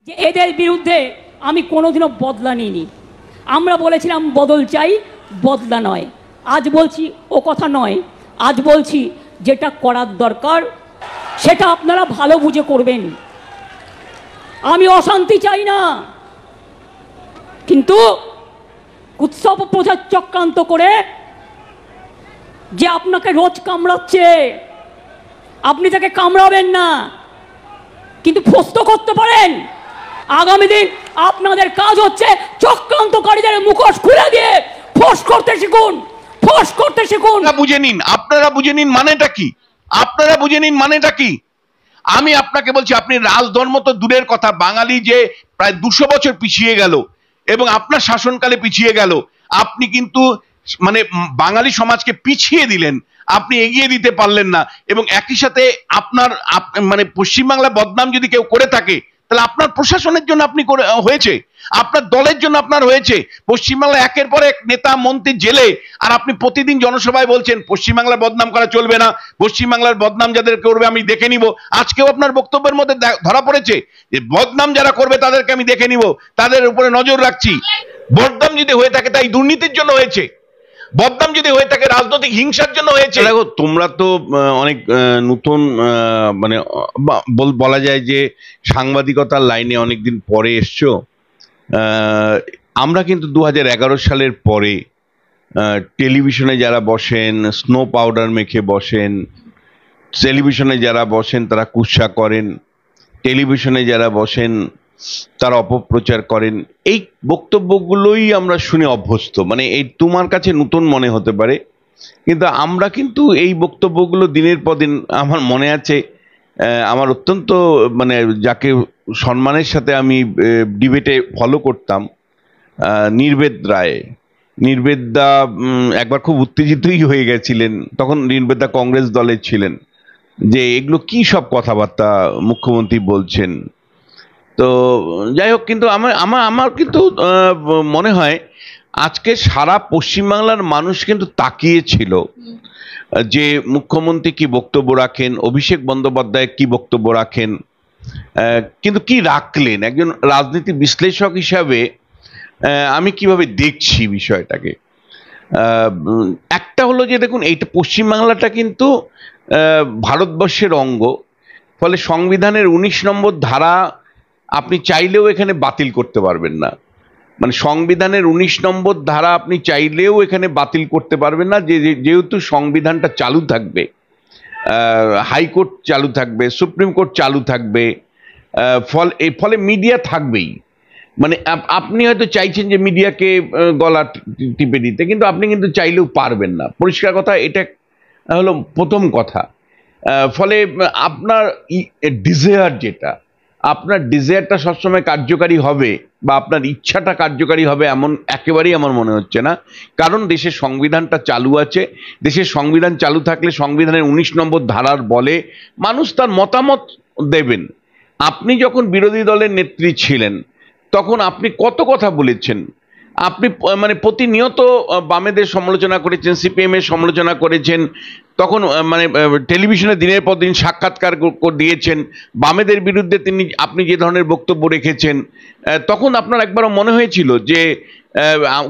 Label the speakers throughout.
Speaker 1: যে এদের বিরুদ্ধে আমি কোনোদিনও বদলা নিইনি। আমরা বলেছিলাম বদল চাই, বদলা নয়। আজ বলছি ও কথা নয়, আজ বলছি যেটা করার দরকার সেটা আপনারা ভালো বুঝে করবেন। আমি অশান্তি চাই না, কিন্তু উৎসব প্রচার চক্রান্ত করে যে আপনাকে রোজ কামড়াচ্ছে, আপনি তাকে কামড়াবেন না, কিন্তু ফস্ত করতে পারেন। আগামী দিন আপনাদের কাজ হচ্ছে চক্রান্তকারীদের মুখোশ খুলে দিয়ে ফোঁস করতে শিখুন, ফোঁস করতে শিখুন।
Speaker 2: বুঝে নিন, আপনারা বুঝে নিন মানেটা কি, আপনারা বুঝে নিন মানেটা কি। আমি আপনাকে বলছি, আপনি রাজধর্ম তো দূরের কথা, বাঙালি যে প্রায় 200 বছর পিছিয়ে গেল এবং আপনার শাসনকালে পিছিয়ে গেল, আপনি কিন্তু মানে বাঙালি সমাজকে পিছিয়ে দিলেন, আপনি এগিয়ে দিতে পারলেন না। এবং একই সাথে আপনার মানে পশ্চিমবাংলা বদনাম যদি কেউ করে থাকে, তাহলে আপনার প্রশাসনের জন্য আপনি হয়েছে, আপনার দলের জন্য আপনার হয়েছে। পশ্চিমবাংলা একের পর এক নেতা মন্ত্রী জেলে, আর আপনি প্রতিদিন জনসভায় বলছেন পশ্চিমবাংলার বদনাম করা চলবে না, পশ্চিমবাংলার বদনাম যাদের করবে আমি দেখে নিব। আজকেও আপনার বক্তব্যের মধ্যে ধরা পড়েছে যে বদনাম যারা করবে তাদেরকে আমি দেখে নিব, তাদের উপরে নজর রাখছি। বদনাম যদি হয়ে থাকে তাই দুর্নীতির জন্য হয়েছে, বদনাম যদি হয়ে থাকে রাজনৈতিক হিংসার জন্য হয়েছে। দেখো, তোমরা তো অনেক নতুন, মানে বলা যায় যে সাংবাদিকতার লাইনে অনেকদিন পরে এসছো। আমরা কিন্তু 2011 সালের পরে টেলিভিশনে যারা বসেন স্নো পাউডার মেখে বসেন, টেলিভিশনে যারা বসেন তারা কুৎসা করেন, টেলিভিশনে যারা বসেন তারা অপপ্রচার করেন, এই বক্তব্যগুলোই আমরা শুনে অভ্যস্ত। মানে এই তোমার কাছে নতুন মনে হতে পারে, কিন্তু আমরা কিন্তু এই বক্তব্যগুলো দিনের পর দিন, আমার মনে আছে আমার অত্যন্ত মানে যাকে সম্মানের সাথে আমি ডিবেটে ফলো করতাম, নির্বেদ রায়, নির্বেদদা একবার খুব উত্তেজিতই হয়ে গেছিলেন, তখন নির্বেদদা কংগ্রেস দলের ছিলেন, যে এগুলো কি সব কথাবার্তা মুখ্যমন্ত্রী বলছেন। তো যাই হোক, কিন্তু আমার কিন্তু মনে হয় আজকে সারা পশ্চিমবাংলার মানুষ কিন্তু তাকিয়েছিল যে মুখ্যমন্ত্রী কি বক্তব্য রাখেন, অভিষেক বন্দ্যোপাধ্যায় কি বক্তব্য রাখেন, কিন্তু কি রাখলেন। একজন রাজনীতি বিশ্লেষক হিসাবে আমি কিভাবে দেখছি বিষয়টাকে, একটা হলো যে দেখুন, এইটা পশ্চিমবাংলাটা কিন্তু ভারতবর্ষের অঙ্গ, ফলে সংবিধানের 19 নম্বর ধারা আপনি চাইলেও এখানে বাতিল করতে পারবেন না। মানে সংবিধানের 19 নম্বর ধারা আপনি চাইলেও এখানে বাতিল করতে পারবেন না, যেহেতু সংবিধানটা চালু থাকবে, হাইকোর্ট চালু থাকবে, সুপ্রিম কোর্ট চালু থাকবে, ফলে মিডিয়া থাকবেই। মানে আপনি হয়তো চাইছেন যে মিডিয়াকে গলা টিপে দিতে, কিন্তু আপনি কিন্তু চাইলেও পারবেন না, পরিষ্কার কথা। এটা হলো প্রথম কথা। ফলে আপনার ডিজায়ার, যেটা আপনার ডিজায়ারটা সবসময় কার্যকারী হবে বা আপনার ইচ্ছাটা কার্যকারী হবে এমন একেবারেই আমার মনে হচ্ছে না। কারণ দেশের সংবিধানটা চালু আছে, দেশের সংবিধান চালু থাকলে সংবিধানের 19 নম্বর ধারার বলে মানুষ তার মতামত দেবেন। আপনি যখন বিরোধী দলের নেত্রী ছিলেন তখন আপনি কত কথা বলেছেন, আপনি মানে প্রতিনিয়ত বামেদের সমালোচনা করেছেন, সিপিএম এর সমালোচনা করেছেন, তখন মানে টেলিভিশনে দিনের পর দিন সাক্ষাৎকার দিয়েছেন, বামেদের বিরুদ্ধে আপনি যে ধরনের বক্তব্য রেখেছেন, তখন আপনার একবারও মনে হয়েছিল যে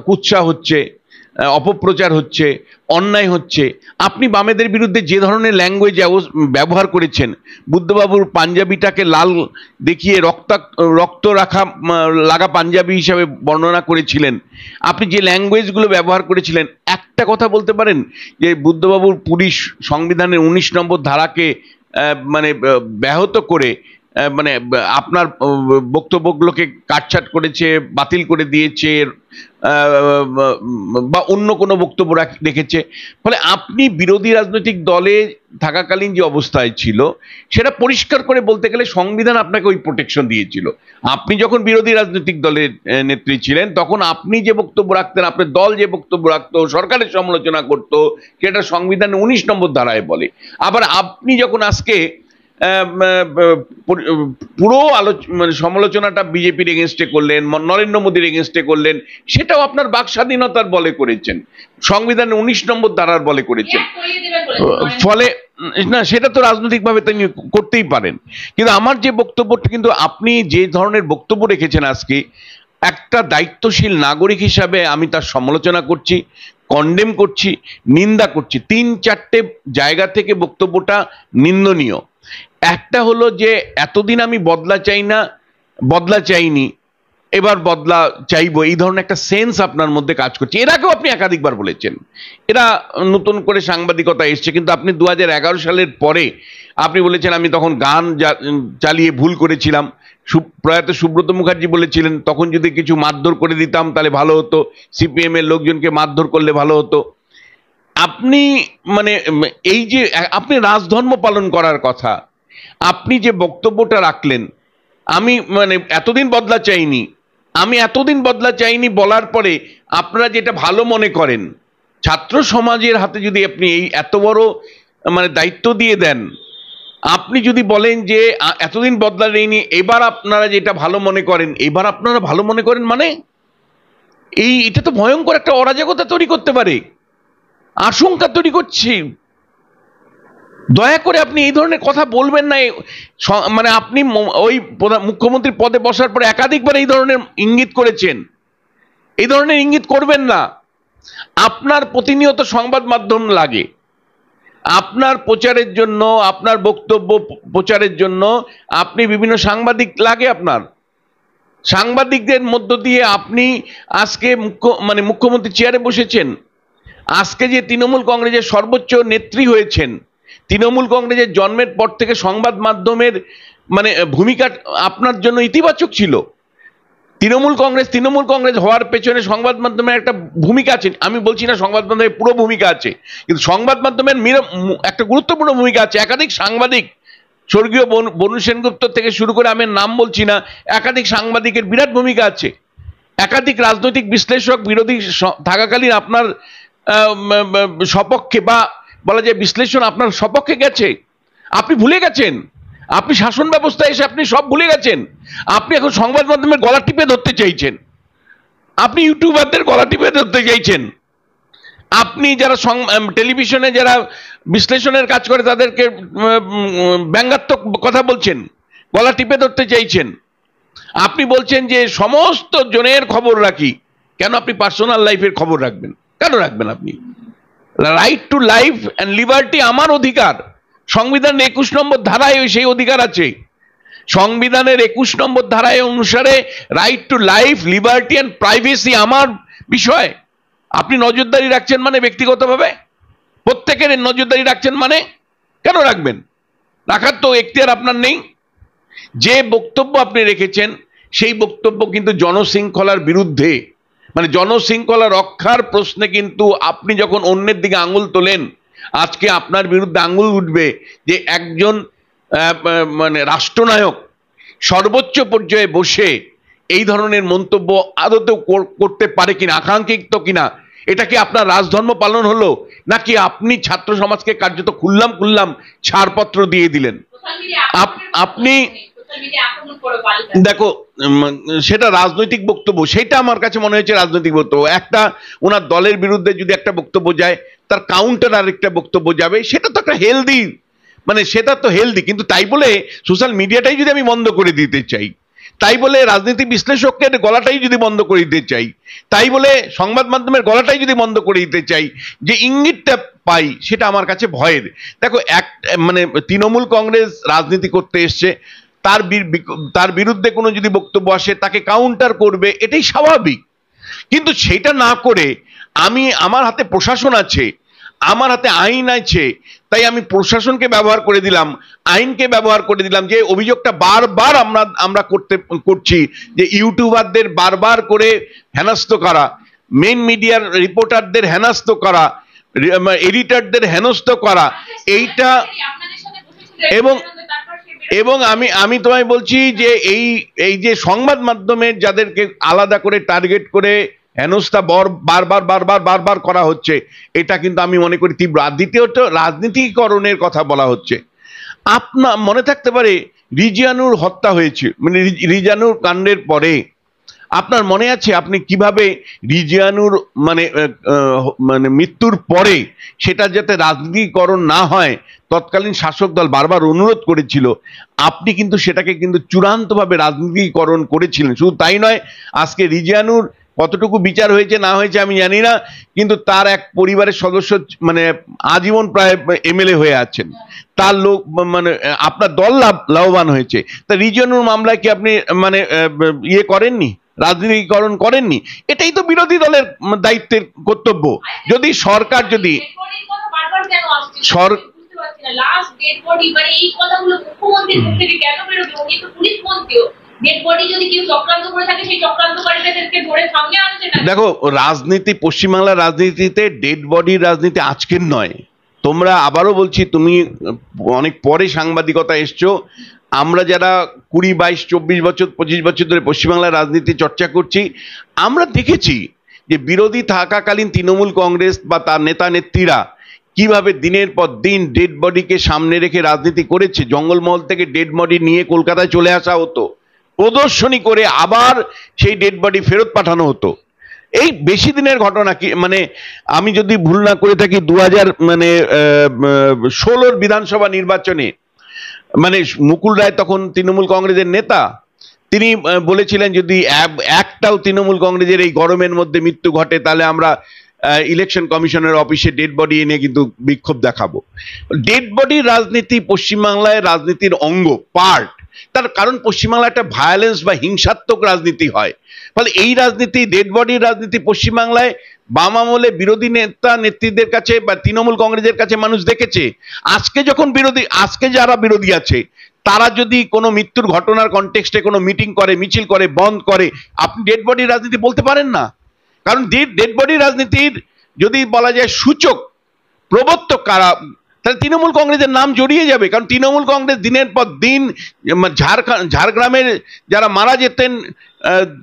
Speaker 2: কুৎসা হচ্ছে, অপপ্রচার হচ্ছে, অন্যায় হচ্ছে? আপনি বামেদের বিরুদ্ধে যে ধরনের ল্যাঙ্গুয়েজ ব্যবহার করেছেন, বুদ্ধবাবুর পাঞ্জাবিটাকে লাল দেখিয়ে রক্ত লাগা পাঞ্জাবি হিসাবে বর্ণনা করেছিলেন, আপনি যে ল্যাঙ্গুয়েজগুলো ব্যবহার করেছিলেন, একটা কথা বলতে পারেন যে বুদ্ধবাবুর পুলিশ সংবিধানের 19 নম্বর ধারাকে মানে ব্যাহত করে মানে আপনার বক্তব্যগুলোকে কাটছাট করেছে, বাতিল করে দিয়েছে, বা অন্য কোনো বক্তব্য রেখেছে? ফলে আপনি বিরোধী রাজনৈতিক দলে থাকাকালীন যে অবস্থায় ছিল সেটা পরিষ্কার করে বলতে গেলে সংবিধান আপনাকে ওই প্রোটেকশন দিয়েছিল। আপনি যখন বিরোধী রাজনৈতিক দলের নেত্রী ছিলেন তখন আপনি যে বক্তব্য রাখতেন, আপনার দল যে বক্তব্য রাখতো, সরকারের সমালোচনা করতো, সেটা সংবিধানের 19 নম্বর ধারায় বলে। আবার আপনি যখন আজকে পুরো মানে সমালোচনাটা বিজেপির এগেনস্টে করলেন, নরেন্দ্র মোদীর এগেনস্টে করলেন, সেটাও আপনার বাক স্বাধীনতার বলে করেছেন, সংবিধানের 19 নম্বর ধারার বলে করেছেন। না, সেটা তো রাজনৈতিকভাবে তিনি করতেই পারেন, কিন্তু আমার যে বক্তব্যটা, কিন্তু আপনি যে ধরনের বক্তব্য রেখেছেন আজকে, একটা দায়িত্বশীল নাগরিক হিসাবে আমি তার সমালোচনা করছি, কন্ডেম করছি, নিন্দা করছি। 3-4টে জায়গা থেকে বক্তব্যটা নিন্দনীয়। একটা হলো যে এতদিন আমি বদলা চাই না, বদলা চাইনি, এবার বদলা চাইবো, এই ধরনের একটা সেন্স আপনার মধ্যে কাজ করছে। এর আগেও আপনি একাধিকবার বলেছেন। এরা নতুন করে সাংবাদিকতা এসছে, কিন্তু আপনি 2011 সালের পরে আপনি বলেছেন আমি তখন গান চালিয়ে ভুল করেছিলাম। প্রয়াত সুব্রত মুখার্জি বলেছিলেন তখন যদি কিছু মারধর করে দিতাম তাহলে ভালো হতো, সিপিএম এর লোকজনকে মারধর করলে ভালো হতো। আপনি মানে এই যে আপনি রাজধর্ম পালন করার কথা, আপনি যে বক্তব্যটা রাখলেন, আমি মানে এতদিন বদলা চাইনি, আমি এতদিন বদলা চাইনি বলার পরে আপনারা যেটা ভালো মনে করেন, ছাত্র সমাজের হাতে যদি আপনি এই এত বড় মানে দায়িত্ব দিয়ে দেন, আপনি যদি বলেন যে এতদিন বদলা নেইনি, এবার আপনারা যেটা ভালো মনে করেন, এবার আপনারা ভালো মনে করেন, মানে এটা তো ভয়ঙ্কর একটা অরাজকতা তৈরি করতে পারে, আশঙ্কা তৈরি করছি। দয়া করে আপনি এই ধরনের কথা বলবেন না। মানে আপনি ওই মুখ্যমন্ত্রী পদে বসার পরে একাধিকবার এই ধরনের ইঙ্গিত করেছেন, এই ধরনের ইঙ্গিত করবেন না। আপনার প্রতিনিয়ত সংবাদ মাধ্যম লাগে, আপনার প্রচারের জন্য, আপনার বক্তব্য প্রচারের জন্য আপনি বিভিন্ন সাংবাদিক লাগে। আপনার সাংবাদিকদের মধ্য দিয়ে আপনি আজকে মুখ্যমন্ত্রী চেয়ারে বসেছেন। আজকে যে তৃণমূল কংগ্রেসের সর্বোচ্চ নেত্রী হয়েছেন, তৃণমূল কংগ্রেসের জন্মের পর থেকে সংবাদ মাধ্যমের মানে ভূমিকা আপনার জন্য ইতিবাচক ছিল। তৃণমূল কংগ্রেস হওয়ার পেছনে সংবাদ মাধ্যমের একটা ভূমিকা আছে। আমি বলছি না সংবাদ মাধ্যমের পুরো ভূমিকা আছে, কিন্তু সংবাদ মাধ্যমের একটা গুরুত্বপূর্ণ ভূমিকা আছে। একাধিক সাংবাদিক, স্বর্গীয় বনু সেনগুপ্ত থেকে শুরু করে, আমি নাম বলছি না, একাধিক সাংবাদিকের বিরাট ভূমিকা আছে। একাধিক রাজনৈতিক বিশ্লেষক বিরোধী থাকাকালীন আপনার সপক্ষে, বা বলা যায় বিশ্লেষণ আপনার সপক্ষে গেছে, আপনি ভুলে গেছেন। আপনি শাসন ব্যবস্থায় এসে আপনি সব ভুলে গেছেন। আপনি এখন সংবাদ মাধ্যমের গলা টিপে ধরতে চাইছেন, আপনি ইউটিউবারদের গলা টিপে ধরতে চাইছেন, আপনি যারা টেলিভিশনে যারা বিশ্লেষণের কাজ করে তাদেরকে ব্যঙ্গাত্মক কথা বলছেন, গলা টিপে ধরতে চাইছেন। আপনি বলছেন যে সমস্ত জনের খবর রাখি। কেন আপনি পার্সোনাল লাইফের খবর রাখবেন? কেন রাখবেন? আপনি right to life and liberty আমার অধিকার। সংবিধানের 21 নম্বর ধারায় সেই অধিকার আছে। সংবিধানের 21 নম্বর ধারায় অনুসারে right to life, liberty and privacy আমার বিষয়। আপনি নজরদারি রাখছেন মানে ব্যক্তিগতভাবে প্রত্যেকের নজরদারি রাখছেন, মানে কেন রাখবেন? রাখার তো এখতিয়ার আপনার নেই। যে বক্তব্য আপনি রেখেছেন সেই বক্তব্য কিন্তু জনশৃঙ্খলার বিরুদ্ধে, মানে জনশৃঙ্খলা রক্ষার প্রশ্নে কিন্তু আপনি যখন অন্যের দিকে আঙুল তোলেন, আজকে আপনার বিরুদ্ধে আঙুল উঠবে যে একজন মানে রাষ্ট্রনায়ক সর্বোচ্চ পর্যায়ে বসে এই ধরনের মন্তব্য আদতেও করতে পারে কিনা, আকাঙ্ক্ষিত কিনা। এটা কি আপনার রাজধর্ম পালন হলো, নাকি আপনি ছাত্র সমাজকে কার্যত খুললাম ছাড়পত্র দিয়ে দিলেন? আপনি দেখো, সেটা রাজনৈতিক বক্তব্য, সেটা আমার কাছে মনে হয়েছে রাজনৈতিক বক্তব্য। একটা ওনার দলের বিরুদ্ধে যদি একটা বক্তব্য যায়, তার কাউন্টার আরেকটা বক্তব্য যাবে, সেটা তো একটা হেলদি, মানে সেটা তো হেলদি। কিন্তু তাই বলে সোশ্যাল মিডিয়াটাই যদি আমি বন্ধ করে দিতে চাই, তাই বলে রাজনীতি বিশ্লেষকের গলাটাই যদি বন্ধ করে দিতে চাই, তাই বলে সংবাদ মাধ্যমের গলাটাই যদি বন্ধ করে দিতে চাই, যে ইঙ্গিতটা পাই, সেটা আমার কাছে ভয়ের। দেখো, মানে তৃণমূল কংগ্রেস রাজনীতি করতে এসছে, তার বিরুদ্ধে কোনো যদি বক্তব্য আসে তাকে কাউন্টার করবে, এটাই স্বাভাবিক। কিন্তু সেটা না করে আমার হাতে প্রশাসন আছে, আমার হাতে আইন আছে, তাই আমি প্রশাসনকে ব্যবহার করে দিলাম, আইনকে ব্যবহার করে দিলাম। যে অভিযোগটা বারবার আমরা করছি, যে ইউটিউবারদের বারবার করে হেনস্থ করা, মেইন মিডিয়ার রিপোর্টারদের হেনস্থ করা, এডিটরদের হেনস্থ করা, এইটা। এবং আমি তোমায় বলছি যে এই যে সংবাদ মাধ্যমের যাদেরকে আলাদা করে টার্গেট করে হেনস্থা বারবার করা হচ্ছে, এটা কিন্তু আমি মনে করি তীব্র। আর দ্বিতীয়ত, রাজনীতিকরণের কথা বলা হচ্ছে। আপনার মনে থাকতে পারে রিজিয়ানুর হত্যা হয়েছে, মানে রিজিয়ানুর কাণ্ডের পরে আপনার মনে আছে আপনি কিভাবে রিজিয়ানুর মানে মানে মৃত্যুর পরে সেটা যাতে রাজনীতিকরণ না হয় তৎকালীন শাসক দল বারবার অনুরোধ করেছিল, আপনি কিন্তু সেটাকে কিন্তু চূড়ান্তভাবে রাজনীতিকরণ করেছিলেন। শুধু তাই নয়, আজকে রিজিয়ানুর কতটুকু বিচার হয়েছে না হয়েছে আমি জানি না, কিন্তু তার এক পরিবারের সদস্য মানে আজীবন প্রায় এমএলএ হয়ে আছেন, তার লোক মানে আপনার দল লাভবান হয়েছে। তা রিজিয়ানুর মামলায় কি আপনি মানে ইয়ে করেননি, রাজনীতিকরণ করেননি? এটাই তো বিরোধী দলের দায়িত্বের কর্তব্য। যদি সরকার যদি দেখো, রাজনীতি পশ্চিমবাংলার রাজনীতিতে ডেড বডির রাজনীতি আজকের নয়। তোমরা, আবারও বলছি, তুমি অনেক পরে সাংবাদিকতা এসছো, আমরা যারা 20, 22, 24 বছর 25 বছর ধরে পশ্চিমবাংলার রাজনীতি চর্চা করছি, আমরা দেখেছি যে বিরোধী থাকাকালীন তৃণমূল কংগ্রেস বা তার নেতা নেত্রীরা কিভাবে দিনের পর দিন ডেড বডিকে সামনে রেখে রাজনীতি করেছে। জঙ্গলমহল থেকে ডেড বডি নিয়ে কলকাতায় চলে আসা হতো, প্রদর্শনী করে আবার সেই ডেড বডি ফেরত পাঠানো হতো। এই বেশি দিনের ঘটনা কি, মানে আমি যদি ভুল না করে থাকি 2016 বিধানসভা নির্বাচনে মানে মুকুল রায় তখন তৃণমূল কংগ্রেসের নেতা, তিনি বলেছিলেন যদি একটাও তৃণমূল কংগ্রেসের এই গরমের মধ্যে মৃত্যু ঘটে তাহলে আমরা ইলেকশন কমিশনের অফিসে ডেড বডি এনে কিন্তু বিক্ষোভ দেখাবো। ডেড বডির রাজনীতি পশ্চিমবাংলায় রাজনীতির অঙ্গ, পার্ট। তার কারণ পশ্চিমবাংলায় একটা ভায়োলেন্স বা হিংসাত্মক রাজনীতি হয়, ফলে এই রাজনীতি, ডেড বডির রাজনীতি পশ্চিমবাংলায় বাম আমলে বিরোধী নেতা নেত্রীদের কাছে বা তৃণমূল কংগ্রেসের কাছে মানুষ দেখেছে। আজকে যারা বিরোধী আছে তারা যদি কোনো মৃত্যুর ঘটনার কনটেক্সটে কোনো মিটিং করে, মিছিল করে, বন্ধ করে, আপনি ডেড বডির রাজনীতি বলতে পারেন না। কারণ ডেড বডি রাজনীতির যদি বলা যায় সূচক, প্রবর্তক কারা, তাহলে তৃণমূল কংগ্রেসের নাম জড়িয়ে যাবে। কারণ তৃণমূল কংগ্রেস দিনের পর দিন ঝাড়গ্রামের যারা মারা যেতেন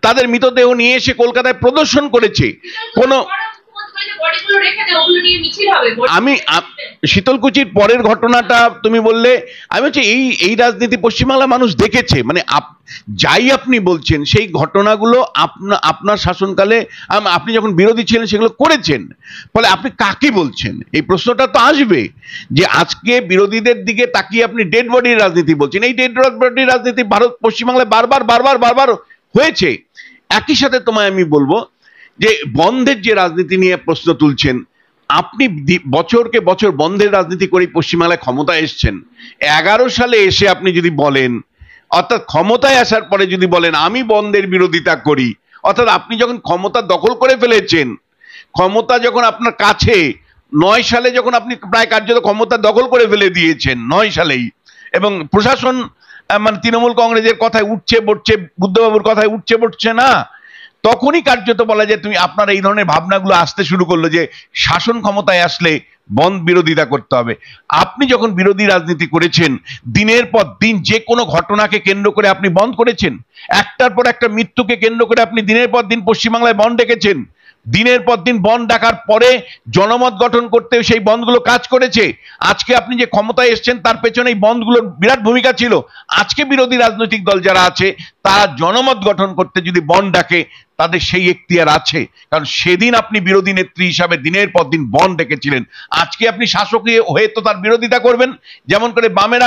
Speaker 2: তাদের মৃতদেহ নিয়ে এসে কলকাতায় প্রদর্শন করেছে। কোনো আমি শীতলকুচির পরের ঘটনাটা তুমি বললে, আমি হচ্ছে এই রাজনীতি পশ্চিমবাংলার মানুষ দেখেছে। মানে যাই আপনি বলছেন সেই ঘটনাগুলো আপনার শাসনকালে আপনি যখন বিরোধী ছিলেন সেগুলো করেছেন, ফলে আপনি কাকে বলছেন এই প্রশ্নটা তো আসবে যে আজকে বিরোধীদের দিকে তাকিয়ে আপনি ডেড বডির রাজনীতি বলছেন। এই ডেড বডির রাজনীতি পশ্চিমবাংলায় বারবার হয়েছে। একই সাথে তোমায় আমি বলবো যে বন্ধের যে রাজনীতি নিয়ে প্রশ্ন তুলছেন, আপনি বছরকে বছর বন্ধের রাজনীতি করে পশ্চিমবাংলায় ক্ষমতায় এসছেন। 11 সালে এসে আপনি যদি বলেন, অর্থাৎ ক্ষমতায় আসার পরে যদি বলেন আমি বন্ধের বিরোধিতা করি, অর্থাৎ আপনি যখন ক্ষমতা দখল করে ফেলেছেন, ক্ষমতা যখন আপনার কাছে, 9 সালে যখন আপনি প্রায় কার্যত ক্ষমতা দখল করে ফেলে দিয়েছেন 9 সালেই, এবং প্রশাসন মানে তৃণমূল কংগ্রেসের কথায় উঠছে বসছে, বুদ্ধবাবুর কথায় উঠছে বসছে না, তখনই কার্যত বলা যায় তুমি আপনার এই ধরনের ভাবনাগুলো আসতে শুরু করলো যে শাসন ক্ষমতায় আসলে বন্ধ বিরোধিতা করতে হবে। আপনি যখন বিরোধী রাজনীতি করেছেন, দিনের পর দিন যে কোনো ঘটনাকে কেন্দ্র করে আপনি বন্ধ করেছেন, একটার পর একটা মৃত্যুকে কেন্দ্র করে আপনি দিনের পর দিন পশ্চিমবাংলায় বন্ধ ডেকেছেন। দিনের পর দিন বন্ধ ডাকার পরে জনমত গঠন করতে সেই বন্ধগুলো কাজ করেছে। আজকে আপনি যে ক্ষমতায় এসছেন তার পেছনে এই বন্ধগুলোর বিরাট ভূমিকা ছিল। আজকে বিরোধী রাজনৈতিক দল যারা আছে তারা জনমত গঠন করতে যদি বন্ধ ডাকে তাদের সেই এখতিয়ার আছে, কারণ সেদিন আপনি বিরোধী নেত্রী হিসাবে দিনের পর দিন বন্ধ ডেকেছিলেন। আজকে আপনি শাসক হয়ে তো তার বিরোধিতা করবেন, যেমন করে বামেরা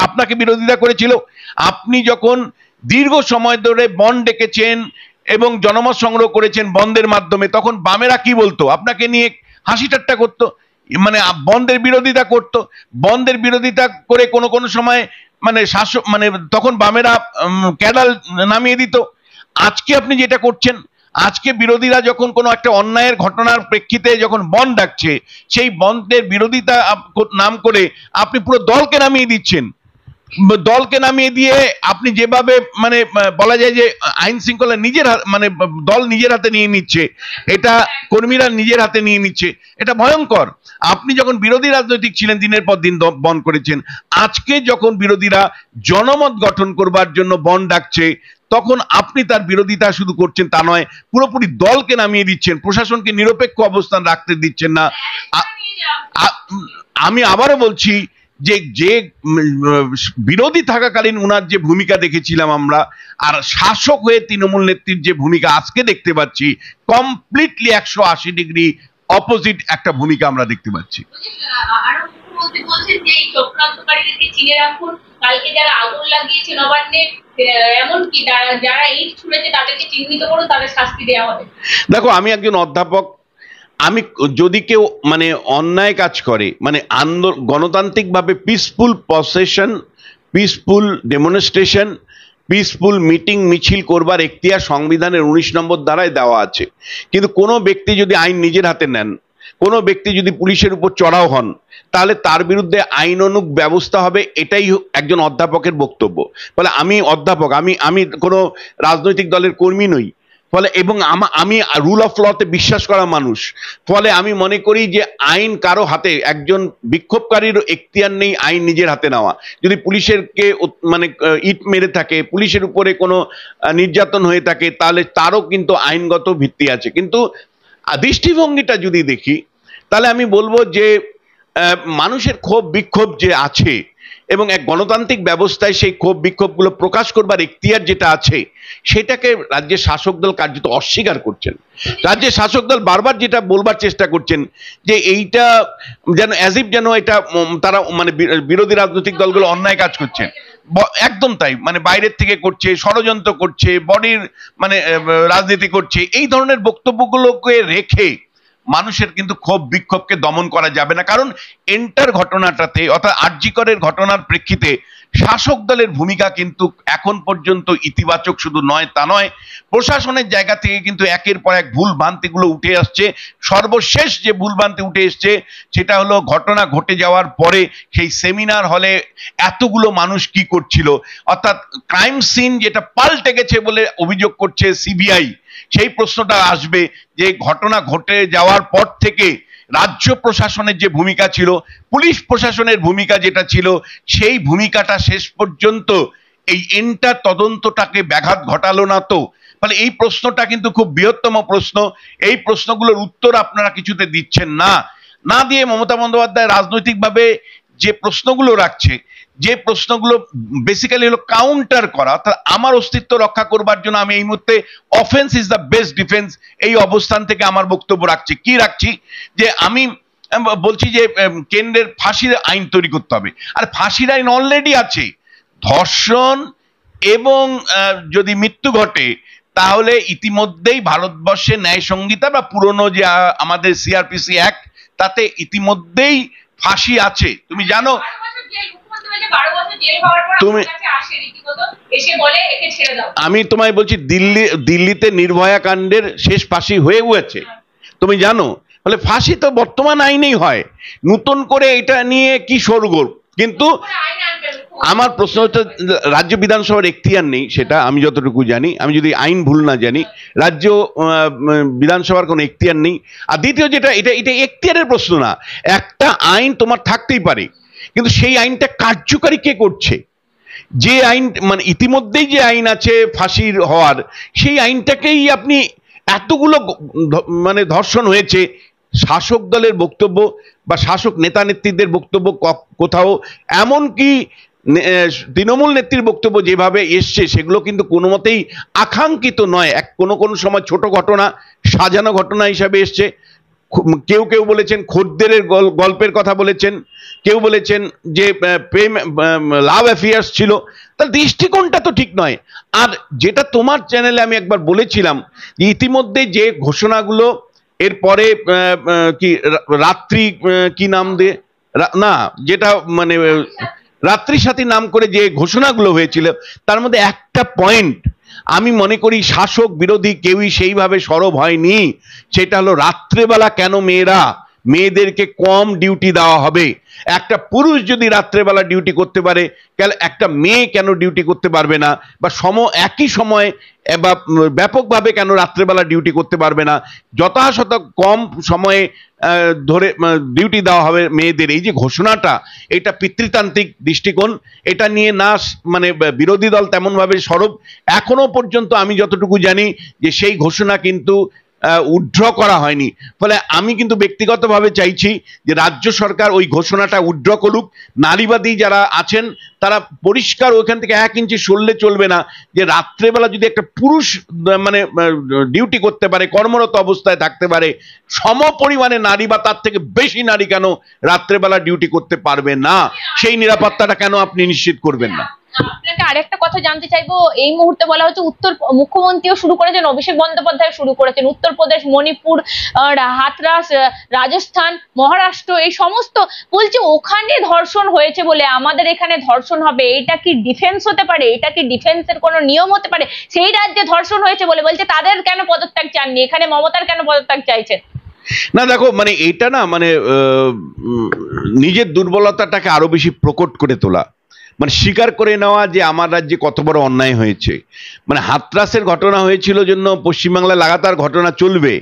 Speaker 2: আপনাকে বিরোধিতা করেছিল। আপনি যখন দীর্ঘ সময় ধরে বন্ধ ডেকেছেন এবং জনমত সংগ্রহ করেছেন বন্ধের মাধ্যমে, তখন বামেরা কি বলতো, আপনাকে নিয়ে হাসি ঠাট্টা করতো, মানে বন্ধের বিরোধিতা করতো। বন্ধের বিরোধিতা করে কোনো সময় মানে শাসক মানে তখন বামেরা ক্যাডাল নামিয়ে দিত। আজকে আপনি যেটা করছেন, আজকে বিরোধীরা যখন কোনো একটা অন্যায়ের ঘটনার প্রেক্ষিতে যখন বন্ধ ডাকছে, সেই বন্ধের বিরোধিতা নাম করে আপনি পুরো দলকে নামিয়ে দিচ্ছেন। দলকে নামিয়ে দিয়ে আপনি যেভাবে মানে বলা যায় যে আইন শৃঙ্খলা মানে দল নিজের হাতে নিয়ে নিচ্ছে, এটা কর্মীরা নিজের হাতে নিয়ে নিচ্ছে, এটা ভয়ঙ্কর। আপনি যখন বিরোধী রাজনৈতিক ছিলেন দিনের পর দিন বন্ধ করেছেন। আজকে যখন বিরোধীরা জনমত গঠন করবার জন্য বন্ধ ডাকছে, তখন আপনি তার বিরোধিতা শুধু করছেন তা নয়, পুরোপুরি দলকে নামিয়ে দিচ্ছেন, প্রশাসনকে নিরপেক্ষ অবস্থান রাখতে দিচ্ছেন না। আমি আবারও বলছি যে যে বিরোধী থাকাকালীন উনার যে ভূমিকা দেখেছিলাম আমরা, আর শাসক হয়ে তৃণমূল নেত্রীর যে ভূমিকা আজকে দেখতে পাচ্ছি, কমপ্লিটলি 180 ডিগ্রি অপোজিট একটা ভূমিকা আমরা দেখতে পাচ্ছি।
Speaker 3: বলছেন যে এই চক্রান্তকারীদেরকে চিনে রাখুন, কালকে যারা আগুন লাগিয়েছে নবান্নে, এমনকি যারা ইট ছুঁড়েছে তাদেরকে চিহ্নিত করুন, তাদের শাস্তি দেওয়া হবে।
Speaker 2: দেখো, আমি একজন অধ্যাপক, আমি যদি কেউ মানে অন্যায় কাজ করে, মানে গণতান্ত্রিকভাবে peaceful procession, peaceful demonstration, peaceful meeting মিছিল করবার এখতিয়ার সংবিধানের 19 নম্বর ধারায় দেওয়া আছে। কিন্তু কোনো ব্যক্তি যদি আইন নিজের হাতে নেন, কোনো ব্যক্তি যদি পুলিশের উপর চড়াও হন, তাহলে তার বিরুদ্ধে আইনানুগ ব্যবস্থা হবে, এটাই একজন অধ্যাপকের বক্তব্য। ফলে আমি অধ্যাপক, আমি কোনো রাজনৈতিক দলের কর্মী নই, ফলে এবং আমি রুল অফ লতে বিশ্বাস করা মানুষ। ফলে আমি মনে করি যে আইন কারো হাতে, একজন বিক্ষোভকারীর এখতিয়ার নেই আইন নিজের হাতে নেওয়া। যদি পুলিশেরকে মানে ইট মেরে থাকে, পুলিশের উপরে কোনো নির্যাতন হয়ে থাকে, তাহলে তারও কিন্তু আইনগত ভিত্তি আছে। কিন্তু দৃষ্টিভঙ্গিটা যদি দেখি, তাহলে আমি বলবো যে মানুষের ক্ষোভ বিক্ষোভ যে আছে, এবং এক গণতান্ত্রিক ব্যবস্থায় সেই ক্ষোভ বিক্ষোভগুলো প্রকাশ করবার এখতিয়ার যেটা আছে, সেটাকে রাজ্যের শাসক দল কার্যত অস্বীকার করছেন। রাজ্যের শাসক দল বারবার যেটা বলবার চেষ্টা করছেন যে এইটা যেন অ্যাজিভ, যেন এটা তারা মানে বিরোধী রাজনৈতিক দলগুলো অন্যায় কাজ করছেন। একদম তাই, মানে বাইরের থেকে করছে, ষড়যন্ত্র করছে, বডির মানে রাজনীতি করছে, এই ধরনের বক্তব্যগুলোকে রেখে মানুষের কিন্তু ক্ষোভ বিক্ষোভকে দমন করা যাবে না। কারণ এন্টার ঘটনাটাতে, অর্থাৎ আরজি করের ঘটনার প্রেক্ষিতে শাসক দলের ভূমিকা কিন্তু এখন পর্যন্ত ইতিবাচক শুধু নয় তা নয়, প্রশাসনের জায়গা থেকে কিন্তু একের পর এক ভুল ভ্রান্তিগুলো উঠে আসছে। সর্বশেষ যে ভুল ভ্রান্তি উঠে এসছে সেটা হলো ঘটনা ঘটে যাওয়ার পরে সেই সেমিনার হলে এতগুলো মানুষ কি করছিল, অর্থাৎ ক্রাইম সিন যেটা পাল্টে গেছে বলে অভিযোগ করছে সিবিআই। সেই প্রশ্নটা আসবে যে ঘটনা ঘটে যাওয়ার পর থেকে রাজ্য প্রশাসনের যে ভূমিকা ছিল, পুলিশ প্রশাসনের ভূমিকা যেটা ছিল, সেই ভূমিকাটা শেষ পর্যন্ত এই এন্টার তদন্তটাকে ব্যাঘাত ঘটালো না তো। ফলে এই প্রশ্নটা কিন্তু খুব বৃহত্তম প্রশ্ন। এই প্রশ্নগুলোর উত্তর আপনারা কিছুতে দিচ্ছেন না, না দিয়ে মমতা বন্দ্যোপাধ্যায় রাজনৈতিকভাবে যে প্রশ্নগুলো রাখছে, যে প্রশ্নগুলো বেসিক্যালি হলো কাউন্টার করা, অর্থাৎ আমার অস্তিত্ব রক্ষা করবার জন্য আমি এই মুহূর্তে offence is the best defence, এই অবস্থান থেকে আমার বক্তব্য রাখছি। কি রাখছি? যে আমি বলছি যে কেন্দ্রের ফাঁসির আইন তৈরি করতে হবে। আর ফাঁসির আইন অলরেডি আছে। ধর্ষণ এবং যদি মৃত্যু ঘটে, তাহলে ইতিমধ্যেই ভারতবর্ষে ন্যায় সংহিতা বা পুরনো যে আমাদের সিআরপিসি অ্যাক্ট, তাতে ইতিমধ্যেই ফাঁসি আছে। তুমি জানো, আমি তোমায় বলছি দিল্লিতে নির্ভয়া কাণ্ডের শেষ ফাঁসি হয়ে গেছে, তুমি জানো। ফলে ফাঁসি তো বর্তমান আইনেই হয়, নতুন করে এটা নিয়ে কি সরগোল। কিন্তু আমার প্রশ্ন হচ্ছে, রাজ্য বিধানসভার এখতিয়ার নেই, সেটা আমি যতটুকু জানি, আমি যদি আইন ভুল না জানি, রাজ্য বিধানসভার কোনো এখতিয়ার নেই। আর দ্বিতীয় যেটা, এটা এখতিয়ারের প্রশ্ন না, একটা আইন তোমার থাকতেই পারে, কিন্তু সেই আইনটা কার্যকারী কে করছে? যে আইন মানে ইতিমধ্যেই যে আইন আছে ফাঁসির হওয়ার, সেই আইনটাকেই আপনি এতগুলো মানে ধর্ষণ হয়েছে, শাসক দলের বক্তব্য বা শাসক নেতা নেত্রীদের বক্তব্য কোথাও, এমনকি তৃণমূল নেত্রীর বক্তব্য যেভাবে এসছে, সেগুলো কিন্তু কোনো মতেই আকাঙ্ক্ষিত নয়। কোনো সময় ছোট ঘটনা সাজানো ঘটনা হিসাবে এসছে। কেউ বলেছেন খদ্দেরের গল্পের কথা বলেছেন, কেউ বলেছেন যে প্রেম লাভ অ্যাফেয়ার্স ছিল। তার দৃষ্টিকোণটা তো ঠিক নয়। আর যেটা তোমার চ্যানেলে আমি একবার বলেছিলাম যে ইতিমধ্যে যে ঘোষণাগুলো, এরপরে কি রাত্রি কি নাম দিয়ে না, যেটা মানে রাত্রি সাথী নাম করে যে ঘোষণাগুলো হয়েছিল, তার মধ্যে একটা পয়েন্ট আমি মনে করি শাসক বিরোধী কেউই সেইভাবে সরব হয়নি। সেটা হলো রাত্রেবেলা কেন মেয়েদেরকে কম ডিউটি দেওয়া হবে। একটা পুরুষ যদি রাত্রেবেলা ডিউটি করতে পারে, একটা মেয়ে কেন ডিউটি করতে পারবে না? বা একই সময় বা ব্যাপকভাবে কেন রাত্রেবেলা ডিউটি করতে পারবে না? যথাযথ কম সময়ে ধরে ডিউটি দেওয়া হবে মেয়েদের। এই যে ঘোষণাটা, এটা পিতৃতান্ত্রিক দৃষ্টিকোণ। এটা নিয়ে না মানে বিরোধী দল তেমনভাবে সরব এখনো পর্যন্ত আমি যতটুকু জানি যে সেই ঘোষণা কিন্তু উইথড্র করা হয়নি। ফলে আমি কিন্তু ব্যক্তিগতভাবে চাইছি যে রাজ্য সরকার ওই ঘোষণাটা উইথড্র করুক। নারীবাদী যারা আছেন তারা পরিষ্কার ওইখান থেকে 1 ইঞ্চি সরলে চলবে না, যে রাত্রেবেলা যদি একটা পুরুষ মানে ডিউটি করতে পারে, কর্মরত অবস্থায় থাকতে পারে, সম পরিমাণে নারী বা তার থেকে বেশি নারী কেন রাত্রেবেলা ডিউটি করতে পারবে না? সেই নিরাপত্তাটা কেন আপনি নিশ্চিত করবেন না?
Speaker 4: আপনাকে আরেকটা কথা জানতে চাইবো, এই মুহূর্তে বলা হচ্ছে মুখ্যমন্ত্রীও শুরু করেছেন, অভিষেক বন্দ্যোপাধ্যায় শুরু করেছেন, উত্তরপ্রদেশ, মণিপুর, হাথরাস, রাজস্থান, মহারাষ্ট্র, এই সমস্ত বলছে ওখানে ধর্ষণ হয়েছে বলে আমাদের এখানে ধর্ষণ হবে। এটা কি ডিফেন্স হতে পারে? এটা কি ডিফেন্সের কোনো নিয়ম হতে পারে? সেই রাজ্যে ধর্ষণ হয়েছে বলে বলছে তাদের কেন পদত্যাগ চাননি, এখানে মমতার কেন পদত্যাগ চাইছেন?
Speaker 2: না দেখো, মানে এটা না, মানে নিজের দুর্বলতাটাকে আরো বেশি প্রকট করে তোলা, মানে স্বীকার করে নেওয়া যে আমার রাজ্যে কত বড় অন্যায় হয়েছে। মানে হাতরাসের ঘটনা হয়েছিল জন্য পশ্চিমবাংলায় লাগাতার ঘটনা চলবে,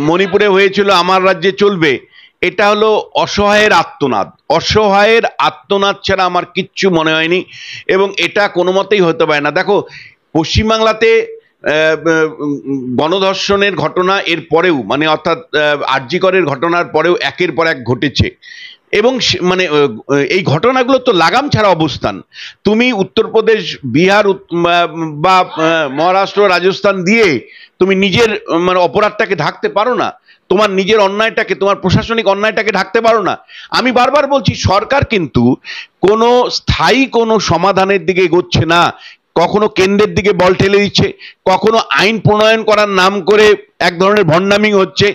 Speaker 2: মণিপুরে হয়েছিল, আমার রাজ্যে চলবে। এটা হলো অসহায়ের আর্তনাদ, অসহায়ের আর্তনাদ ছাড়া আমার কিচ্ছু মনে হয়নি, এবং এটা কোনো মতেই হতে পারে না। দেখো, পশ্চিমবাংলাতে গণধর্ষণের ঘটনা এর পরেও, মানে অর্থাৎ আরজি করের ঘটনার পরেও একের পর এক ঘটেছে, এবং মানে এই ঘটনাগুলো তো লাগাম ছাড়া অবস্থান। তুমি উত্তরপ্রদেশ, বিহার বা মহারাষ্ট্র, রাজস্থান দিয়ে তুমি নিজের মানে অপরাধটাকে ঢাকতে পারো না, তোমার নিজের অন্যায়টাকে, তোমার প্রশাসনিক অন্যায়টাকে ঢাকতে পারো না। আমি বারবার বলছি, সরকার কিন্তু কোনো স্থায়ী কোনো সমাধানের দিকে এগোচ্ছে না। কখনো কেন্দ্রের দিকে বল ঠেলে দিচ্ছে, কখনো আইন প্রণয়ন করার নাম করে এক ধরনের ভণ্ডামি হচ্ছে,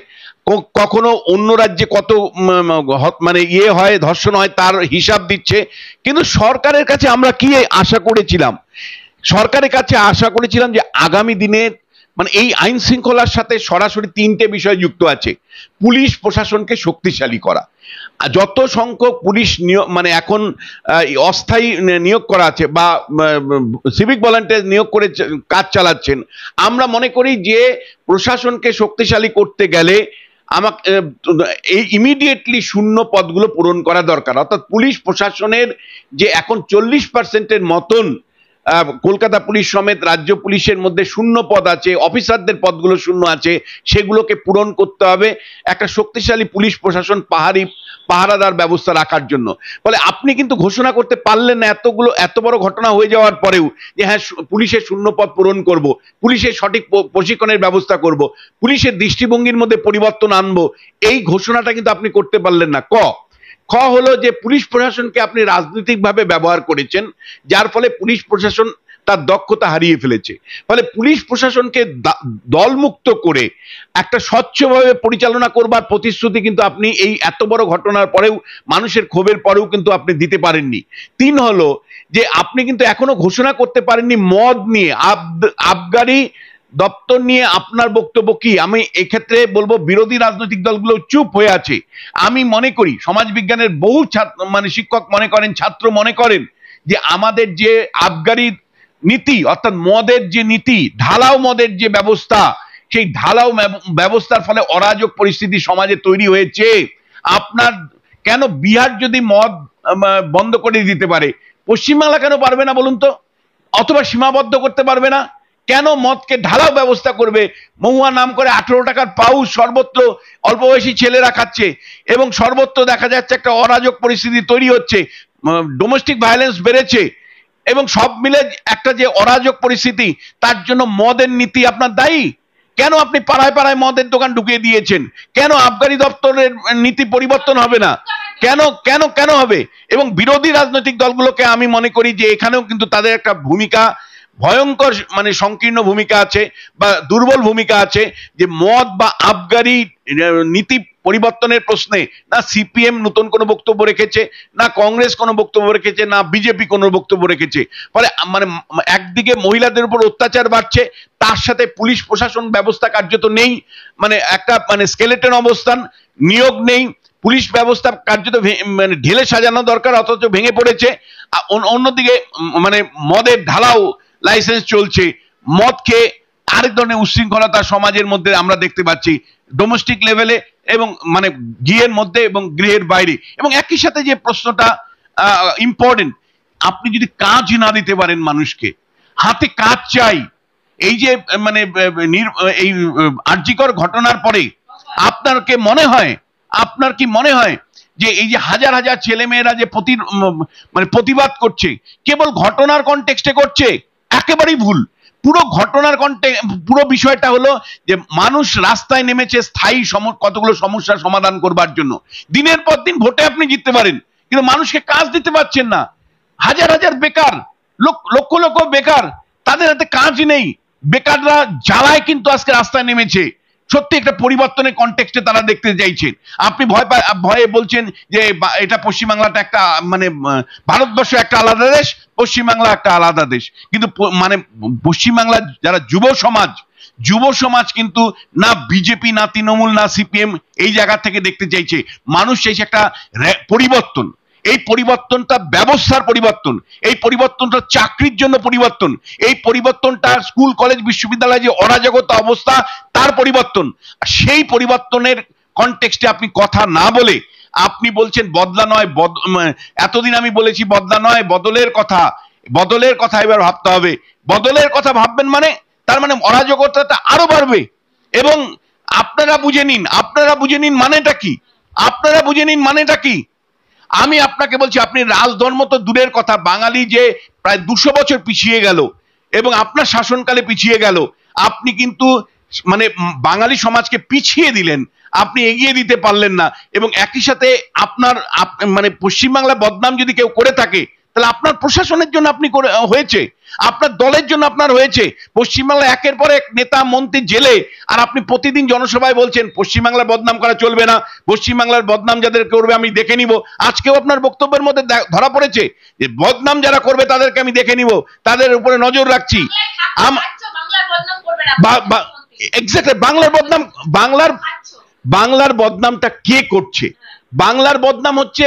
Speaker 2: কখনো অন্য রাজ্যে কত মানে হয়, ধর্ষণ হয়, তার হিসাব দিচ্ছে। কিন্তু সরকারের কাছে আমরা কি আশা করেছিলাম? সরকারের কাছে আশা করেছিলাম যে আগামী দিনে মানে এই আইন শৃঙ্খলার সাথে সরাসরি 3টে বিষয় যুক্ত আছে। পুলিশ প্রশাসনকে শক্তিশালী করা, যত সংখ্যক পুলিশ মানে এখন অস্থায়ী নিয়োগ করা আছে বা সিভিক ভলান্টিয়ার নিয়োগ করে কাজ চালাচ্ছেন, আমরা মনে করি যে প্রশাসনকে শক্তিশালী করতে গেলে আমাকে এই ইমিডিয়েটলি শূন্য পদগুলো পূরণ করা দরকার। অর্থাৎ পুলিশ প্রশাসনের যে এখন 40% মতন কলকাতা পুলিশ সমেত রাজ্য পুলিশের মধ্যে শূন্য পদ আছে, অফিসারদের পদগুলো শূন্য আছে, সেগুলোকে পূরণ করতে হবে একটা শক্তিশালী পুলিশ প্রশাসন, পাহারাদার ব্যবস্থা রাখার জন্য। ফলে আপনি কিন্তু ঘোষণা করতে পারলেন না এত বড় ঘটনা হয়ে যাওয়ার পরেও যে হ্যাঁ, পুলিশের শূন্য পদ পূরণ করব, পুলিশের সঠিক প্রশিক্ষণের ব্যবস্থা করব, পুলিশের দৃষ্টিভঙ্গির মধ্যে পরিবর্তন আনবো। এই ঘোষণাটা কিন্তু আপনি করতে পারলেন না। খ হলো যে পুলিশ প্রশাসনকে আপনি রাজনৈতিকভাবে ব্যবহার করেছেন, যার ফলে পুলিশ প্রশাসন তার দক্ষতা হারিয়ে ফেলেছে। ফলে পুলিশ প্রশাসনকে দলমুক্ত করে একটা স্বচ্ছভাবে পরিচালনা করবার প্রতিশ্রুতি কিন্তু আপনি এই এত বড় ঘটনার পরেও, মানুষের ক্ষোভের পরেও কিন্তু আপনি দিতে পারেননি। 3 হলো যে আপনি কিন্তু এখনো ঘোষণা করতে পারেননি মদ নিয়ে, আবগারি দপ্তর নিয়ে আপনার বক্তব্য কি। আমি এক্ষেত্রে বলবো বিরোধী রাজনৈতিক দলগুলো চুপ হয়ে আছে। আমি মনে করি সমাজবিজ্ঞানের বহু মানে শিক্ষক মনে করেন, ছাত্র মনে করেন যে আমাদের যে আবগারি নীতি, অর্থাৎ মদের যে নীতি, ঢালাও মদের যে ব্যবস্থা, সেই ঢালাও ব্যবস্থার ফলে অরাজক পরিস্থিতি সমাজে তৈরি হয়েছে। আপনার কেন বিহার যদি মদ বন্ধ করে দিতে পারে, পশ্চিমবাংলা কেন পারবে না বলুন তো? অথবা সীমাবদ্ধ করতে পারবে না? কেন মদকে ঢালাও ব্যবস্থা করবে? মহুয়া নাম করে 18 টাকার পাউচ সর্বত্র অল্প বয়সী ছেলেরা খাচ্ছে, এবং সর্বত্র দেখা যাচ্ছে একটা অরাজক পরিস্থিতি তৈরি হচ্ছে, ডোমেস্টিক ভায়োলেন্স বেড়েছে, এবং সব মিলে একটা যে অরাজক পরিস্থিতি, তার জন্য মদের নীতি আপনার দায়ী। কেন আপনি পাড়ায় পাড়ায় মদের দোকান ঢুকিয়ে দিয়েছেন? কেন আবগারি দপ্তরের নীতি পরিবর্তন হবে না? কেন কেন কেন হবে? এবং বিরোধী রাজনৈতিক দলগুলোকে আমি মনে করি যে এখানেও কিন্তু তাদের একটা ভূমিকা, ভয়ঙ্কর মানে সংকীর্ণ ভূমিকা আছে বা দুর্বল ভূমিকা আছে, যে মদ বা আবগারি নীতি পরিবর্তনের প্রশ্নে না সিপিএম নতুন কোনো বক্তব্য রেখেছে, না কংগ্রেস কোনো বক্তব্য রেখেছে, না বিজেপি কোনো বক্তব্য রেখেছে। ফলে মানে একদিকে মহিলাদের উপর অত্যাচার বাড়ছে, তার সাথে পুলিশ প্রশাসন ব্যবস্থা কার্যত নেই, মানে একটা মানে স্কেলেটন অবস্থান, নিয়োগ নেই, পুলিশ ব্যবস্থা কার্যত মানে ঢেলে সাজানো দরকার, অথচ ভেঙে পড়েছে। অন্যদিকে মানে মদের ঢালাও লাইসেন্স চলছে, মদ খেয়ে আরেক ধরনের উশৃঙ্খলতা সমাজের মধ্যে আমরা দেখতে পাচ্ছি, ডোমেস্টিক লেভেলে এবং মানে গৃহের মধ্যে এবং গৃহের বাইরে। এবং একই সাথে যে প্রশ্নটা ইম্পর্টেন্ট, আপনি যদি কাজ না দিতে পারেন মানুষকে, হাতে কাজ চাই, এই যে মানে এই আরজিকর ঘটনার পরে আপনার কি মনে হয় যে এই যে হাজার হাজার ছেলেমেয়েরা যে মানে প্রতিবাদ করছে কেবল ঘটনার কনটেক্সটে করছে? একেবারেই ভুল। পুরো ঘটনার পুরো বিষয়টা হলো যে মানুষ রাস্তায় নেমেছে স্থায়ী কতগুলো সমস্যার সমাধান করবার জন্য। দিনের পর দিন ভোটে আপনি জিততে পারেন, কিন্তু মানুষকে কাজ দিতে পারছেন না। হাজার হাজার বেকার, লক্ষ লক্ষ বেকার, তাদের হাতে কাজ নেই। বেকাররা জ্বালায় কিন্তু আজকে রাস্তায় নেমেছে। সত্যি একটা পরিবর্তনের কনটেক্সটে তারা দেখতে চাইছেন। আপনি ভয়ে বলছেন যে এটা পশ্চিমবাংলাটা একটা মানে ভারতবর্ষ একটা আলাদা দেশ, পশ্চিমবাংলা একটা আলাদা দেশ। কিন্তু মানে পশ্চিমবাংলার যারা যুব সমাজ কিন্তু না বিজেপি, না তৃণমূল, না সিপিএম এই জায়গা থেকে দেখতে চাইছে। মানুষ চাইছে একটা পরিবর্তন। এই পরিবর্তনটা ব্যবস্থার পরিবর্তন, এই পরিবর্তনটা চাকরির জন্য পরিবর্তন, এই পরিবর্তনটা স্কুল কলেজ বিশ্ববিদ্যালয়ে যে অরাজকতা অবস্থা তার পরিবর্তন। সেই পরিবর্তনের কনটেক্সটে আপনি কথা না বলে আপনি বলছেন বদলা নয়, এতদিন আমি বলেছি বদলা নয়, বদলের কথা এবার ভাবতে হবে। বদলের কথা ভাববেন মানে তার মানে অরাজকতাটা আরো বাড়বে। এবং আপনারা বুঝে নিন মানেটা কি। আমি আপনাকে বলছি, আপনি রাজধর্ম তো দূরের কথা, বাঙালি যে প্রায় 200 বছর পিছিয়ে গেল এবং আপনার শাসনকালে পিছিয়ে গেল, আপনি কিন্তু মানে বাঙালি সমাজকে পিছিয়ে দিলেন, আপনি এগিয়ে দিতে পারলেন না। এবং একই সাথে আপনার মানে পশ্চিমবাংলা বদনাম যদি কেউ করে থাকে তাহলে আপনার প্রশাসনের জন্য আপনি হয়েছে, আপনার দলের জন্য আপনার হয়েছে। পশ্চিমবাংলা একের পর এক নেতা মন্ত্রী জেলে, আর আপনি প্রতিদিন জনসভায় বলছেন পশ্চিমবাংলার বদনাম করা চলবে না, পশ্চিমবাংলার বদনাম যাদের করবে আমি দেখে নিব। আজকেও আপনার বক্তব্যের মধ্যে ধরা পড়েছে যে বদনাম যারা করবে তাদেরকে আমি দেখে নিব, তাদের উপরে নজর রাখছি। এক্স্যাক্টলি বাংলার বদনামটা কে করছে? বাংলার বদনাম হচ্ছে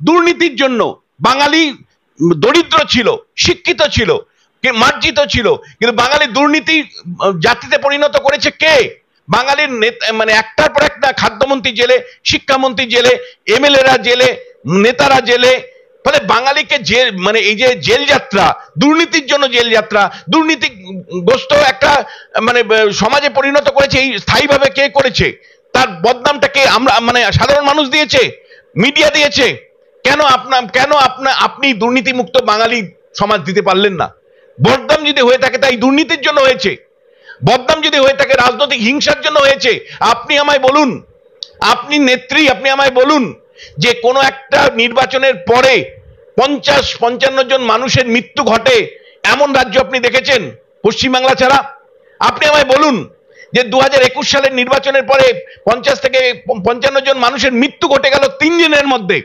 Speaker 2: দুর্নীতির জন্য। বাঙালি দরিদ্র ছিল, শিক্ষিত ছিল, মার্জিত ছিল, কিন্তু বাঙালি দুর্নীতি জাতিতে পরিণত করেছে কে? বাঙালির মানে একটার পর একটা খাদ্যমন্ত্রী জেলে, শিক্ষামন্ত্রী জেলে, এমএলএরা জেলে, নেতারা জেলে। ফলে বাঙালিকে মানে এই যে জেল যাত্রা, দুর্নীতির জন্য জেল যাত্রা, দুর্নীতিগ্রস্ত একটা মানে সমাজে পরিণত করেছে, এই স্থায়ীভাবে কে করেছে? তার বদনামটা কে? আমরা মানে সাধারণ মানুষ দিয়েছে, মিডিয়া দিয়েছে। কেন আপনি দুর্নীতিমুক্ত বাঙালি সমাজ দিতে পারলেন না? বদনাম যদি হয়ে থাকে তাই দুর্নীতির জন্য হয়েছে, বদনাম যদি হয়ে থাকে রাজনৈতিক হিংসার জন্য হয়েছে। আপনি আমায় বলুন, আপনি নেত্রী, আপনি আমায় বলুন যে কোনো একটা নির্বাচনের পরে 50-55 জন মানুষের মৃত্যু ঘটে এমন রাজ্য আপনি দেখেছেন পশ্চিমবাংলা ছাড়া? আপনি আমায় বলুন যে 2021 সালের নির্বাচনের পরে 50 থেকে 55 জন মানুষের মৃত্যু ঘটে গেল 3 দিনের মধ্যে।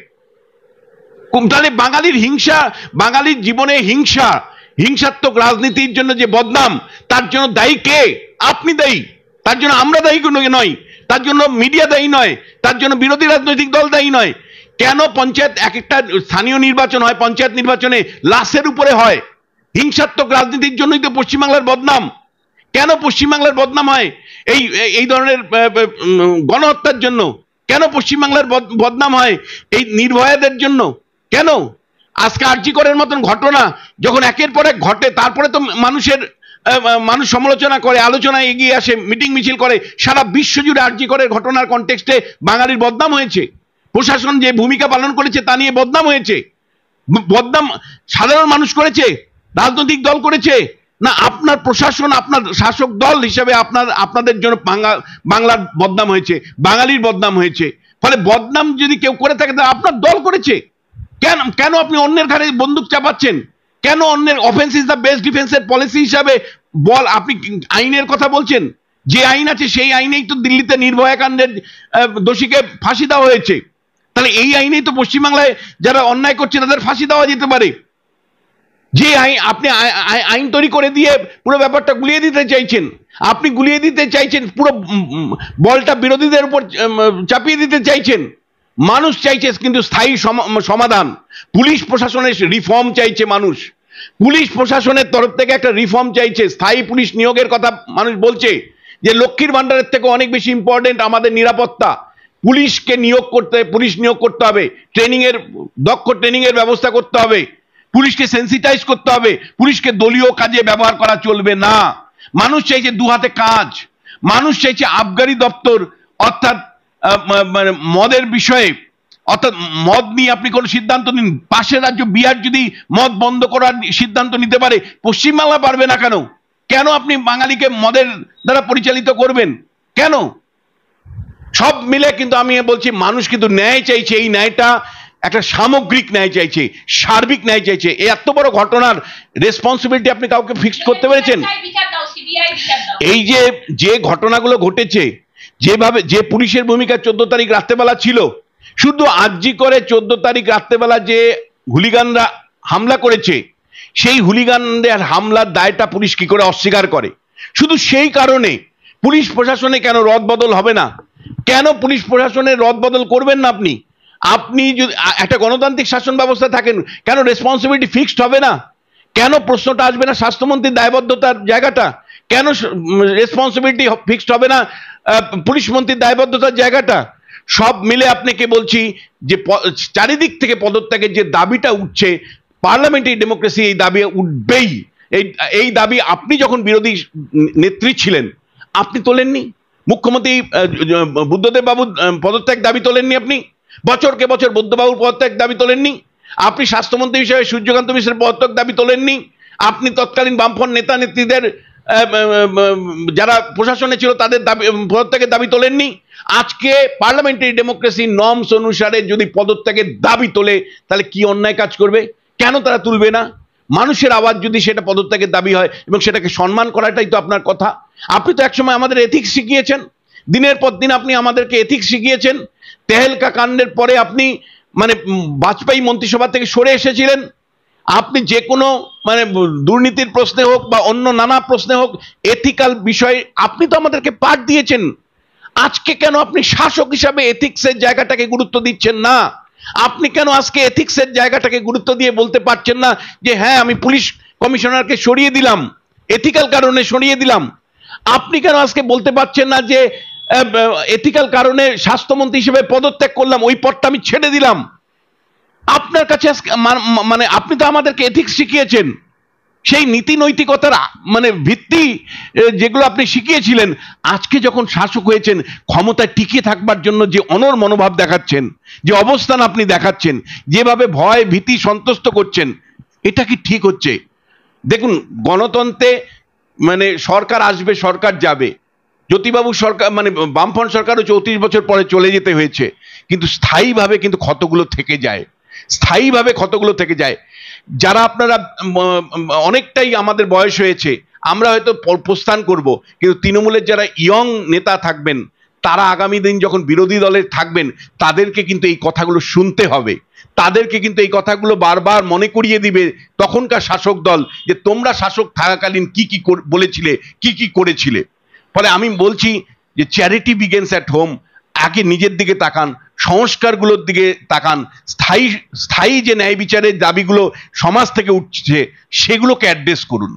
Speaker 2: তাহলে বাঙালির হিংসা, বাঙালির জীবনে হিংসাত্মক রাজনীতির জন্য যে বদনাম, তার জন্য দায়ী কে? আপনি দায়ী। তার জন্য আমরা দায়ী নয়, তার জন্য মিডিয়া দায়ী নয়, তার জন্য বিরোধী রাজনৈতিক দল দায়ী নয়। কেন পঞ্চায়েত এক একটা স্থানীয় নির্বাচন হয়, পঞ্চায়েত নির্বাচনে লাশের উপরে হয়? হিংসাত্মক রাজনীতির জন্যই তো পশ্চিমবাংলার বদনাম। কেন পশ্চিমবাংলার বদনাম হয় এই ধরনের গণহত্যার জন্য? কেন পশ্চিমবাংলার বদনাম হয় এই নির্ভয়াদের জন্য? কেন আজকে আরজিকরের মতন ঘটনা যখন একের পর এক ঘটে, তারপরে তো মানুষ সমালোচনা করে, আলোচনায় এগিয়ে আসে, মিটিং মিছিল করে। সারা বিশ্ব জুড়ে আরজিকরের ঘটনার কনটেক্সটে বাঙালির বদনাম হয়েছে, প্রশাসন যে ভূমিকা পালন করেছে তা নিয়ে বদনাম হয়েছে। বদনাম সাধারণ মানুষ করেছে, রাজনৈতিক দল করেছে না? আপনার প্রশাসন, আপনার শাসক দল হিসেবে আপনাদের জন্য বাংলার বদনাম হয়েছে, বাঙালির বদনাম হয়েছে। ফলে বদনাম যদি কেউ করে থাকে তাহলে আপনার দল করেছে। কেন আপনি অন্যের ঘাড়ে বন্দুক চাপাচ্ছেন? কেন অন্যের অফেন্স ইজ দ্য বেস্ট ডিফেন্সের পলিসি হিসাবে আপনি আইনের কথা বলছেন? যে আইন আছে সেই আইনেই তো দিল্লিতে নির্ভয়া কাণ্ডের দোষীকে ফাঁসি দেওয়া হয়েছে। তাহলে এই আইনেই তো পশ্চিমবাংলায় যারা অন্যায় করছে তাদের ফাঁসি দেওয়া যেতে পারে। যে আপনি আইন তৈরি করে দিয়ে পুরো ব্যাপারটা গুলিয়ে দিতে চাইছেন, আপনি গুলিয়ে দিতে চাইছেন, পুরো বলটা বিরোধীদের উপর চাপিয়ে দিতে চাইছেন। মানুষ চাইছে কিন্তু স্থায়ী সমাধান। পুলিশ প্রশাসনের রিফর্ম চাইছে মানুষ, পুলিশ প্রশাসনের তরফ থেকে একটা রিফর্ম চাইছে। স্থায়ী পুলিশ নিয়োগের কথা মানুষ বলছে যে লক্ষ্মীর ভান্ডারের থেকে অনেক বেশি ইম্পর্টেন্ট আমাদের নিরাপত্তা। পুলিশ নিয়োগ করতে হবে, দক্ষ ট্রেনিং এর ব্যবস্থা করতে হবে, পুলিশকে সেন্সিটাইজ করতে হবে, পুলিশকে দলীয় কাজে ব্যবহার করা চলবে না। মানুষ চাইছে দু হাতে কাজ, মানুষ চাইছে আবগারি দপ্তর, অর্থাৎ মানে মদের বিষয়ে, অর্থাৎ মদ নিয়ে আপনি কোনো সিদ্ধান্ত নিন। পাশের রাজ্য বিহার যদি মদ বন্ধ করার সিদ্ধান্ত নিতে পারে, পশ্চিমবাংলা পারবে না কেন? কেন আপনি বাঙালিকে মদের দ্বারা পরিচালিত করবেন কেন? সব মিলে কিন্তু আমি বলছি মানুষ কিন্তু ন্যায় চাইছে। এই ন্যায়টা একটা সামগ্রিক ন্যায় চাইছে, সার্বিক ন্যায় চাইছে। এত বড় ঘটনার রেসপন্সিবিলিটি আপনি কাউকে ফিক্সড করতে পেরেছেন? এই যে ঘটনাগুলো ঘটেছে, যেভাবে যে পুলিশের ভূমিকা 14 তারিখ রাত্রেবেলা ছিল, শুধু আরজি করে 14 তারিখ রাত্রেবেলা যে হুলিগানরা হামলা করেছে, সেই হুলিগানদের হামলার দায়টা পুলিশ কি করে অস্বীকার করে? শুধু সেই কারণে পুলিশ প্রশাসনে কেন রদবদল হবে না? কেন পুলিশ প্রশাসনের রদবদল করবেন না আপনি? আপনি যদি একটা গণতান্ত্রিক শাসন ব্যবস্থা থাকেন, কেন রেসপন্সিবিলিটি ফিক্সড হবে না? কেন প্রশ্নটা আসবে না স্বাস্থ্যমন্ত্রীর দায়বদ্ধতার জায়গাটা? কেন রেসপন্সিবিলিটি ফিক্সড হবে না পুলিশ মন্ত্রীর দায়বদ্ধতার জায়গাটা? সব মিলে আপনাকে বলছি যে চারিদিক থেকে পদত্যাগের যে দাবিটা উঠছে, পার্লামেন্টারি ডেমোক্রেসি এই দাবি উঠবেই। এই দাবি আপনি যখন বিরোধী নেত্রী ছিলেন আপনি তোলেননি। মুখ্যমন্ত্রী বুদ্ধদেব বাবু পদত্যাগ দাবি তোলেননি আপনি? বছরকে বছর বুদ্ধবাবুর পদত্যাগ দাবি তোলেননি? আপনি স্বাস্থ্যমন্ত্রী হিসেবে সূর্যকান্ত মিশ্রের পদত্যাগ দাবি তোলেননি? আপনি তৎকালীন বামফ্রন্ট নেতা নেত্রীদের যারা প্রশাসনে ছিল তাদের দাবি পদত্যাগের দাবি তোলেননি? আজকে পার্লামেন্টারি ডেমোক্রেসি নর্মস অনুসারে যদি পদত্যাগের দাবি তোলে, তাহলে কি অন্যায় কাজ করবে? কেন তারা তুলবে না? মানুষের আওয়াজ যদি সেটা পদত্যাগের দাবি হয় এবং সেটাকে সম্মান করাটাই তো আপনার কথা। আপনি তো একসময় আমাদের এথিক্স শিখিয়েছেন, দিনের পর দিন আপনি আমাদেরকে এথিক্স শিখিয়েছেন। তেহেলকা কাণ্ডের পরে আপনি মানে বাজপেয়ী মন্ত্রিসভা থেকে সরে এসেছিলেন। আপনি যে কোনো মানে দুর্নীতির প্রশ্নে হোক বা অন্য নানা প্রশ্নে হোক, এথিক্যাল বিষয়ে আপনি তো আমাদেরকে পাঠ দিয়েছেন। আজকে কেন আপনি শাসক হিসাবে এথিক্সের জায়গাটাকে গুরুত্ব দিচ্ছেন না? আপনি কেন আজকে এথিক্সের জায়গাটাকে গুরুত্ব দিয়ে বলতে পারছেন না যে হ্যাঁ আমি পুলিশ কমিশনারকে সরিয়ে দিলাম, এথিক্যাল কারণে সরিয়ে দিলাম? আপনি কেন আজকে বলতে পারছেন না যে এথিক্যাল কারণে স্বাস্থ্যমন্ত্রী হিসেবে পদত্যাগ করলাম, ওই পদটা আমি ছেড়ে দিলাম? আপনার কাছে মানে আপনি তো আমাদেরকে এথিক্স শিখিয়েছেন, সেই নীতি নৈতিকতার মানে ভিত্তি যেগুলো আপনি শিখিয়েছিলেন, আজকে যখন শাসক হয়েছেন ক্ষমতায় টিকে থাকবার জন্য যে অনড় মনোভাব দেখাচ্ছেন, যে অবস্থান আপনি দেখাচ্ছেন, যেভাবে ভয় ভীতি সন্তুষ্ট করছেন, এটা কি ঠিক হচ্ছে? দেখুন, গণতন্ত্রে মানে সরকার আসবে সরকার যাবে। জ্যোতিবাবু সরকার মানে বামফ্রন্ট সরকারও 34 বছর পরে চলে যেতে হয়েছে, কিন্তু স্থায়ীভাবে কিন্তু ক্ষতগুলো থেকে যায়, স্থায়ীভাবে ক্ষতগুলো থেকে যায়। যারা আপনারা অনেকটাই আমাদের বয়স হয়েছে, আমরা হয়তো প্রস্থান করব, কিন্তু তৃণমূলের যারা ইয়ং নেতা থাকবেন, তারা আগামী দিন যখন বিরোধী দলে থাকবেন, তাদেরকে কিন্তু এই কথাগুলো শুনতে হবে। তাদেরকে কিন্তু এই কথাগুলো বারবার মনে করিয়ে দিবে তখনকার শাসক দল যে তোমরা শাসক থাকাকালীন কি কি বলেছিলে, কি কি করেছিলে। ফলে আমি বলছি যে চ্যারিটি বিগেন্স অ্যাট হোম। আগে নিজের দিকে তাকান, সংস্কারগুলোর দিকে তাকান, স্থায়ী যে ন্যায় বিচারের দাবিগুলো সমাজ থেকে উঠছে সেগুলোকে অ্যাড্রেস করুন।